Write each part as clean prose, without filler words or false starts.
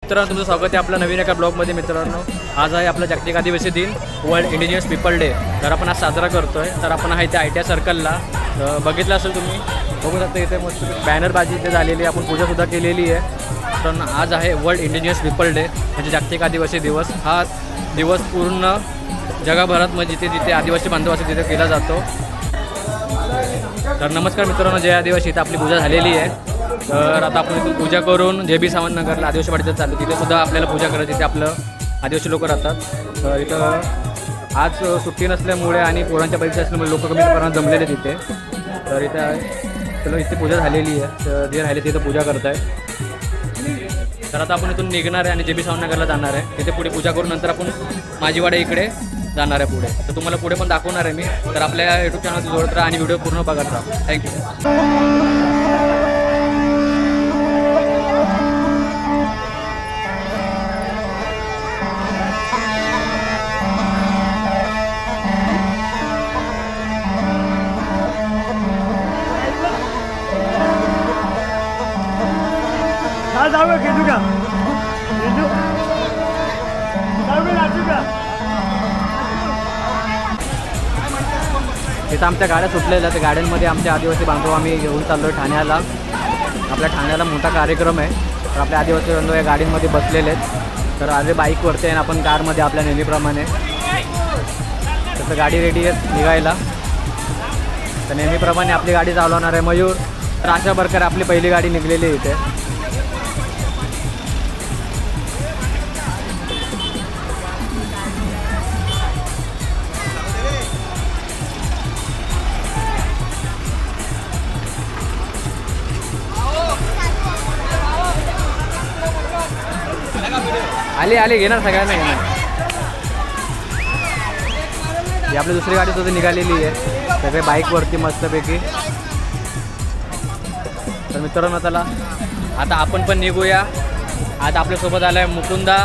मित्रांनो तुमचं स्वागत आहे आपल्या नवीन एका ब्लॉगमध्ये। मित्रांनो आज आहे आपला जागतिक आदिवासी दिन, वर्ल्ड इंडिजिनियस पीपल डे। तर आपण आज साजरा करतोय। तर आपण आहे त्या ITI सर्कलला, बघितलं असेल तुम्ही, बघू शकता इथे मस्त बॅनरबाजी इथे झालेली आहे, आपण पूजासुद्धा केलेली आहे। तर आज आहे वर्ल्ड इंडिजिनियस पीपल डे, म्हणजे जागतिक आदिवासी दिवस। हा दिवस पूर्ण जगभरात म्हणजे जिथे जिथे आदिवासी बांधव असतात तिथे केला जातो। तर नमस्कार मित्रांनो, जय आदिवासी। इथं आपली पूजा झालेली आहे। तर आता आपण इथून पूजा करून JB सावंत नगरला आदिवासी वाडीत चाललो, तिथे सुद्धा आपल्याला पूजा करायची, तिथे आपलं आदिवासी लोक राहतात। तर इथं आज सुट्टी नसल्यामुळे आणि पोरांच्या परीक्षा असल्यामुळे लोक कमी प्रमाणात जमलेले तिथे। तर इथे पूजा झालेली आहे, तर जे राहिले तिथं पूजा करत आहे। तर आता आपण इथून निघणार आहे आणि JB सावंत नगरला जाणार आहे, तिथे पुढे पूजा करून नंतर आपण माझीवाडा इकडे जाणार आहे पुढे। तर तुम्हाला पुढे पण दाखवणार आहे मी। तर आपल्या YouTube चॅनलला जोडत राहा आणि व्हिडिओ पूर्ण बघत राहा। थँक्यू। इथं आमच्या गाड्या सुटलेल्या, त्या गाड्यांमध्ये आमचे आदिवासी बांधव आम्ही घेऊन चाललो आहे ठाण्याला। आपल्या ठाण्याला मोठा कार्यक्रम आहे, तर आपल्या आदिवासी बांधव या गाडीमध्ये बसलेले आहेत। तर आले बाईकवरती आहे, आपण कारमध्ये आपल्या नेहमीप्रमाणे। तसं गाडी रेडी आहे निघायला, तर नेहमीप्रमाणे आपली गाडी चालवणार आहे मयूर। तर अशा प्रकारे आपली पहिली गाडी निघलेली आहे इथे। आली घेणार सगळ्यांना घेणार। ही आपली दुसरी गाडी सुद्धा निघालेली आहे, सगळे बाईकवरती मस्तपैकी। तर मित्रांनो चला आता आपण पण निघूया। आता आपल्यासोबत आला आहे मुकुंदा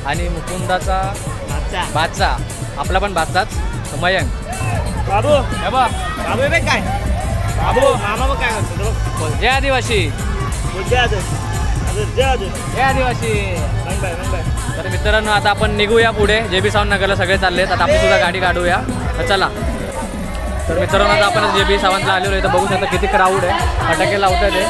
आणि मुकुंदाचा बादशा, आपला पण बादशाच मयंक। बाबू हे बा बाबू बे काय बाबू मामा काय करतो? जय आदिवासी, जय आदिवासी। तर मित्रांनो आता आपण निघूया पुढे, JB सावंत नगरला सगळे चाललेत। आता आपली सुद्धा गाडी काढूया, तर चला। तर मित्रांनो आता आपण JB सावंतला आलेलो आहे, तर बघू शकता किती क्राऊड आहे, फटाके लावतात ते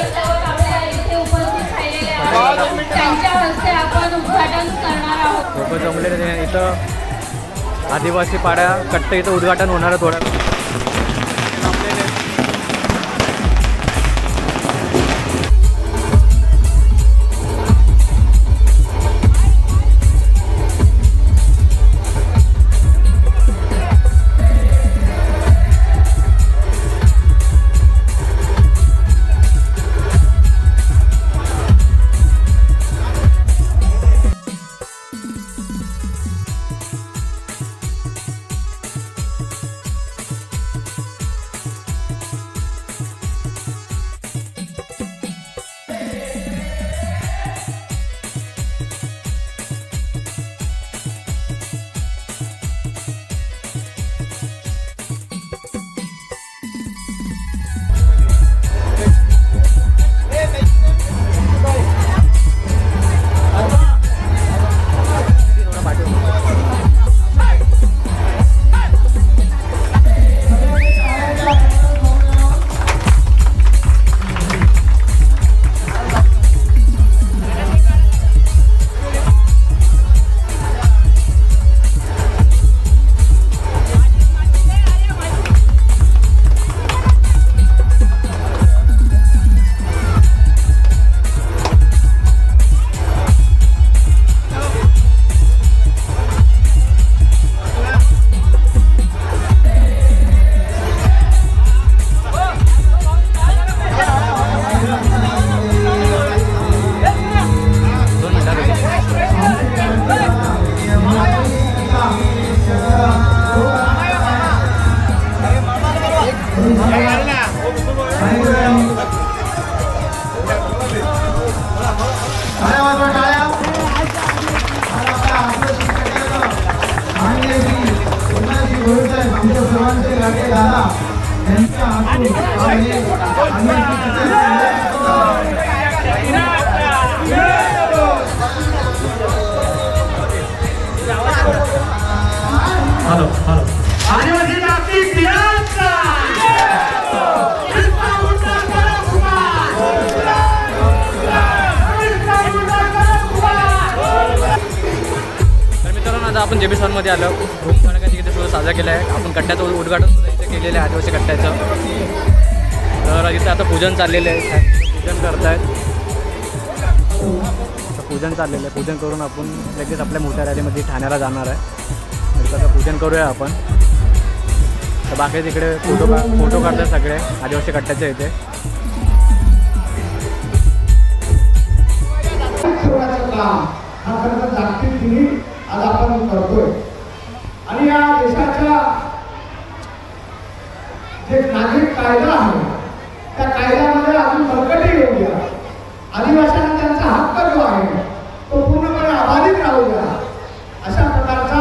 लोक जमलेले इथं। आदिवासी पाड्या कट्ट इथं उद्घाटन होणार आहे थोड्या। हॅलो हॅलो आदिवासी जाती दिनांचा तर मित्रांनो आता आपण JB मध्ये आलो. भूमिगणकाची इथे सुद्धा साजरा केला आहे. आपण कट्ट्याचं उद्घाटन सुद्धा इथे केलेलं आहे आदिवासी कट्ट्याचं. तर इथे आता पूजन चाललेलं आहे. पूजन करतायत. पूजन चाललेलं आहे. पूजन करून आपण लगेच आपल्या मोठ्या रॅलीमध्ये ठाण्याला जाणार आहे. तर आता पूजन करूया आपण. तर बाकी तिकडे फोटो काढतात सगळे आदिवासी कट्ट्याच्या इथे. हा खरं जागतिक दिनी आज आपण करतोय आणि या देशाच्या जे नागरिक कायदा आहे त्या कायद्यामध्ये अजून बळकटी येऊ द्या. आदिवासींना त्यांचा हक्क जो आहे तो पूर्णपणे अबाधित राहू द्या. अशा प्रकारचा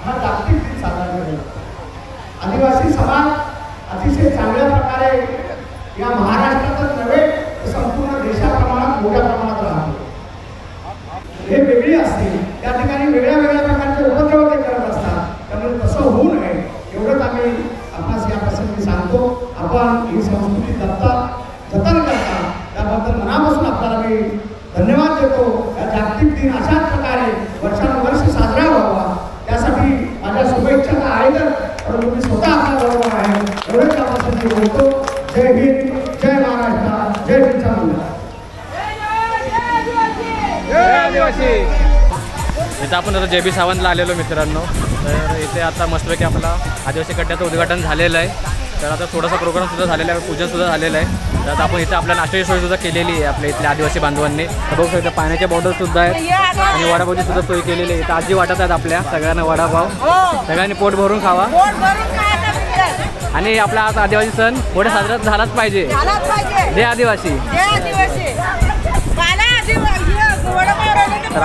हा जागतिक दिन साजरा केला. आदिवासी समाज अतिशय चांगल्या प्रकारे या महाराष्ट्रातच नव्हे तर संपूर्ण देशाप्रमाणात मोठ्या प्रमाणात राहतो. हे वेगळी असते त्या ठिकाणी वेगळ्या वेगळ्या प्रकारचे उपद्रव ते करत असतात. त्यामुळे तसं होऊ नये एवढंच आम्ही आपणास या प्रसंगी सांगतो. आपण ही संस्कृती जतन करता त्याबद्दल मनापासून आपल्याला मी धन्यवाद देतो. या जागतिक दिन अशाच प्रकारे वर्षानुवर्ष साजरा व्हावा त्यासाठी माझ्या शुभेच्छाचा आयोजक तुम्ही स्वतः आपल्या बरोबर आहे एवढंच या प्रसंगी बोलतो. जय हिंद, जय महाराष्ट्र, जय बिरसा मुंडा. इथं आपण आता JB सावंतला आलेलो मित्रांनो. तर इथे आता मस्तपैकी आपला आदिवासी कट्ट्याचं उद्घाटन झालेलं आहे. तर आता थोडासा प्रोग्राम सुद्धा झालेला आहे. पूजनसुद्धा झालेलं आहे. तर आता आपण इथे आपल्या नाश्त्याची सोयसुद्धा केलेली आहे आपल्या इथल्या आदिवासी बांधवांनी. तर बघू शकता पाण्याच्या बॉटलसुद्धा आहेत आणि वडापावची सुद्धा सोय केलेली आहे. इथं आजी वाटत आहेत आपल्या सगळ्यांना वडापाव. सगळ्यांनी पोट भरून खावा आणि आपला आज आदिवासी सण मोठ्या साजरा झालाच पाहिजे. जय आदिवासी. तर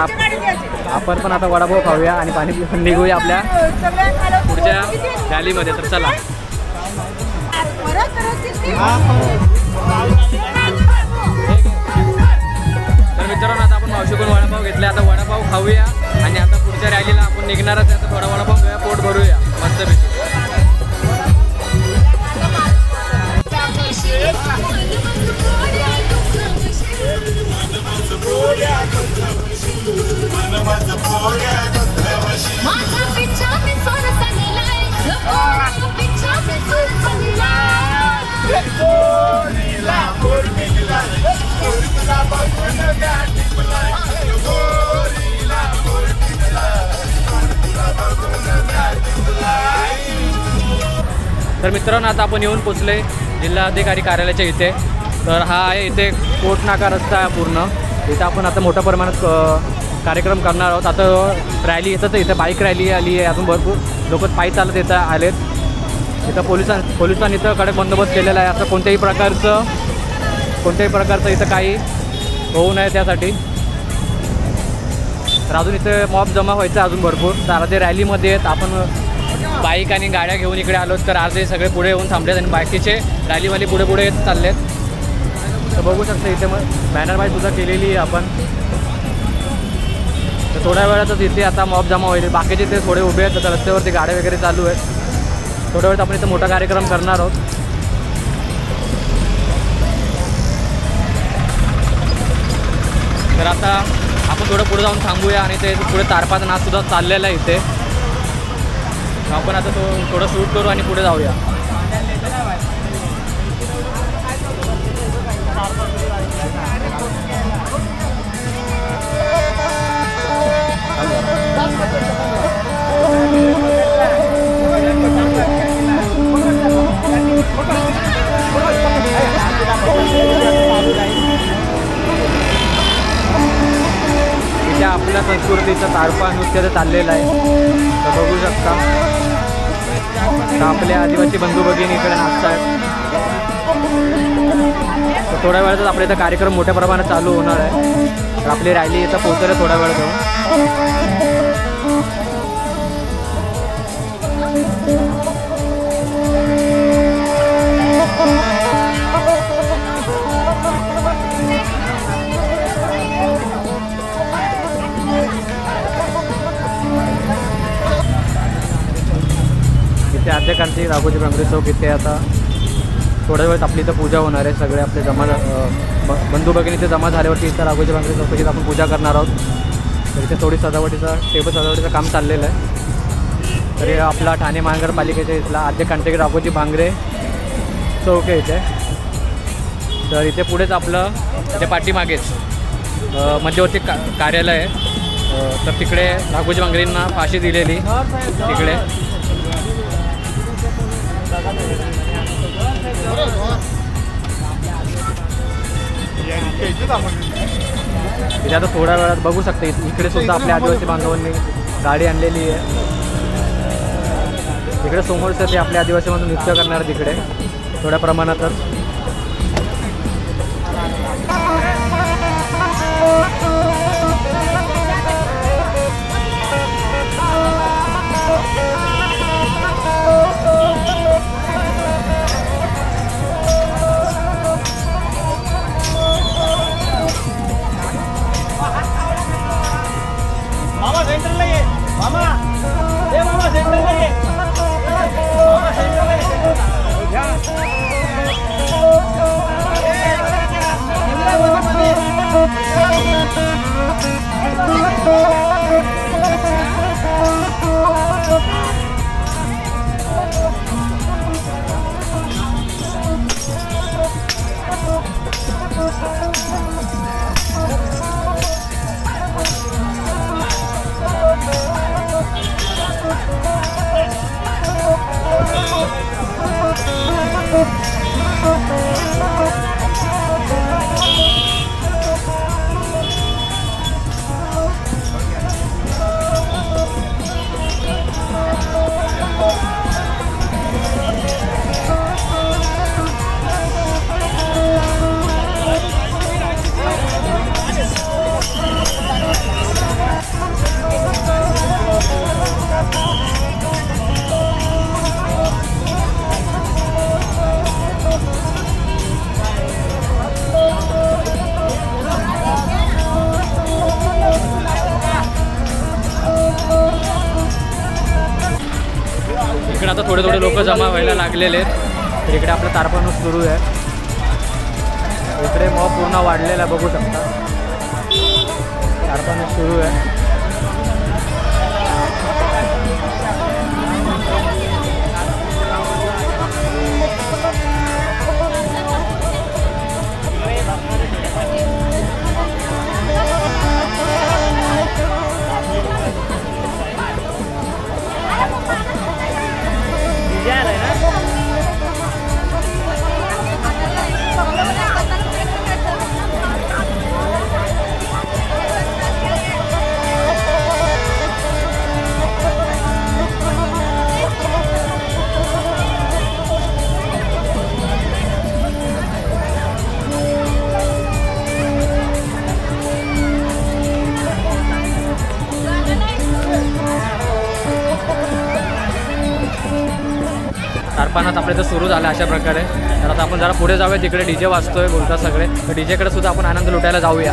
आपण पण आता वडापाव खाऊया आणि पाणी पिऊन निघूया आपल्या पुढच्या रॅलीमध्ये. तर चला. तर मित्रांनो आता आपण मावशीकडून वडापाव घेतले. आता वडापाव खाऊया आणि आता पुढच्या रॅलीला आपण निघणारच. आता थोडा वडापाव घेऊया, पोट भरूया मस्तपैकी. तर मित्रांनो आता आपण येऊन पोचले जिल्हाधिकारी कार्यालयाच्या इथे. तर हा आहे इथे कोट नाका रस्ता आहे पूर्ण. इथं आपण आता मोठ्या प्रमाणात कार्यक्रम करणार आहोत. आता रॅली येतं तर इथं बाईक रॅली आली आहे. अजून भरपूर लोक पायी चालत येतं आलेत. इथं पोलिसांनी इथं कडक बंदोबस्त केलेला आहे. असं कोणत्याही प्रकारचं इथं काही होऊ नये त्यासाठी. तर अजून इथं मॉब जमा व्हायचं अजून भरपूर. तर आता ते रॅलीमध्ये आहेत. आपण बाईक आणि गाड्या घेऊन इकडे आलो. तर आज हे सगळे पुढे येऊन थांबलेत आणि बाकीचे रॅलीवाले पुढे येत चाललेत. तर बघू शकता इथे मग बॅनर बाई सुद्धा केलेली आहे आपण. तर थोड्या वेळातच इथे आता मॉब जमा होईल. बाकीचे ते थोडे उभे आहेत. तर रस्त्यावरती गाड्या वगैरे चालू आहेत. थोड्या वेळात आपण इथे मोठा कार्यक्रम करणार आहोत. तर आता आपण थोडं पुढे जाऊन थांबूया आणि ते पुढे तारपाचा नाचसुद्धा चाललेला आहे इथे. आपण आता थोडं शूट करू आणि पुढे जाऊया. इथे आपल्या संस्कृतीचा तारपा नृत्य चाललेला आहे. तर बघू शकता तर आपले आदिवासी बंधू भगिनी इकडे नाचतात. तर थोड्या वेळातच आपल्या इथं कार्यक्रम मोठ्या प्रमाणात चालू होणार आहे. तर आपली रॅली इथं पोहोचेल थोड्या वेळ जाऊन. राघोजी भांगरे चौक इथे आता थोड्या वेळात आपली इथं पूजा होणार आहे. सगळे आपले बंधू भगिनी इथे जमा झाल्यावरती इथं राघोजी भांगरे चौकात आपण पूजा करणार आहोत. तर इथे थोडी टेबल सजावटीचं काम चाललेलं आहे. तर हे आपला ठाणे महानगरपालिकेच्या इथला आद्य कंटेक्टर राघोजी भांगरे चौक आहे इथे. तर इथे पुढेच आपलं इथे पाठीमागेच मध्यवर्ती कार्यालय आहे. तर तिकडे राघोजी भांगरेंना फाशी दिलेली तिकडे तिथे आता थोड्या वेळात बघू शकते. इकडे सुद्धा आपल्या आदिवासी बांधवांनी गाडी आणलेली आहे. तिकडे समोरचं ते आपल्या आदिवासीमधून नृत्य करणार तिकडे थोड्या प्रमाणातच. मामा सेंटरला ये मामा ए मामा सेंटरला ये मामा सेंटरला इकडे आता थोडे थोडे लोक जमा व्हायला लागलेले आहेत. इकडे आपलं तारपण सुरू आहे. इकडे मॉब पूर्ण वाढलेला आहे बघू शकता. तारपण सुरू आहे. तारपणात आपल्या इथं सुरू झालं अशा प्रकारे. तर आता आपण जरा पुढे जाऊया. तिकडे डीजे वाजतोय बोलतात सगळे. तर डीजेकडे सुद्धा आपण आनंद लुटायला जाऊया.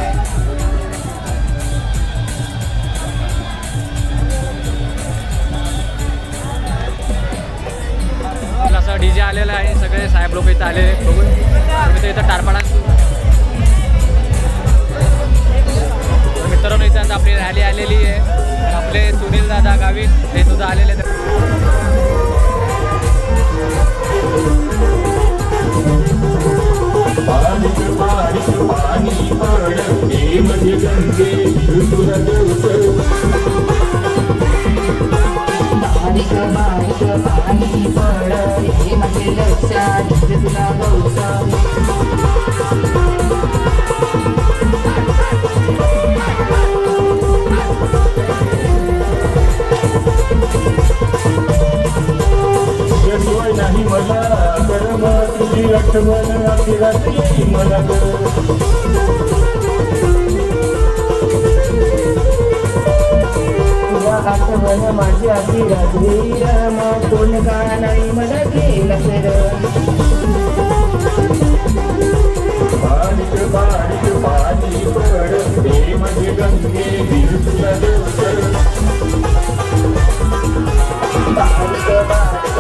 असा डीजे आलेला आहे. सगळे साहेब लोक इथं आलेले बघून इथं तारपणा मित्रांनो इथं आता आपली रॅली आलेली आहे. आपले सुनील दादा गावित हे सुद्धा आलेले. नाही मला कर्म तुझी आठवण अशी रात्री मला तुझ्या आठवण माझी अशी रात्री रामा कोण का नाही मला केलं बारीक बारीक पाणी पड हे म्हणजे गंगे दिल तुझा देवसर बारीक बारीक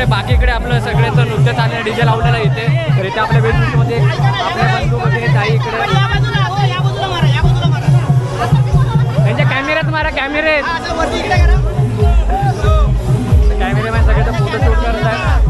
बाकीकडे आपलं सगळ्याचं नृत्य चाललेलं डीजे लावलेलं इथे. तर इथे आपल्या वेशभूषेमध्ये आपल्या बंधू वगैरे ताई इकडे त्यांच्या कॅमेऱ्यात मारा कॅमेरे कॅमेरेमॅन सगळे फोटो शूट करत आहे.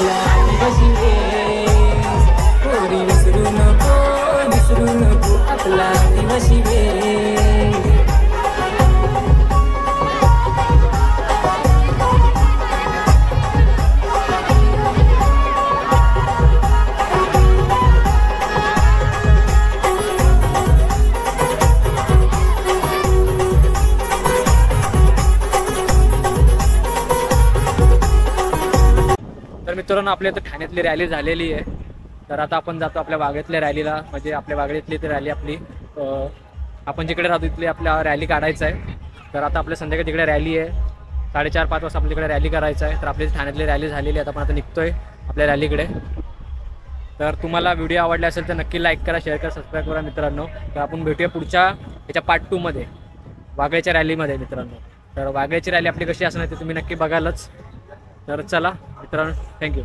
आपला आदिवासी वेश. पोरी विसरू नको आपला आदिवासी वेश. तर मित्रांनो आपल्या इथं ठाण्यातली रॅली झालेली आहे. तर आता आपण जातो आपल्या वागळ्यातल्या रॅलीला, म्हणजे आपल्या वागळ्यातली ती रॅली आपली आपण जिकडे राहतो तिथली आपल्या रॅली काढायचं आहे. तर आता आपल्या संध्याकाळी तिकडे रॅली आहे, 4:30-5 वाजता आपल्या तिकडे रॅली करायचं आहे. तर आपली ठाण्यातली रॅली झालेली आहे, आपण आता निघतोय आपल्या रॅलीकडे. तर तुम्हाला व्हिडिओ आवडला असेल तर नक्की लाईक करा, शेअर करा, सबस्क्राईब करा मित्रांनो. तर आपण भेटूया पुढच्या याच्या पार्ट 2 मध्ये वागळ्याच्या रॅलीमध्ये मित्रांनो. तर वागळ्याची रॅली आपली कशी असणार ते तुम्ही नक्की बघालच. तर चला मित्रांनो, थँक्यू.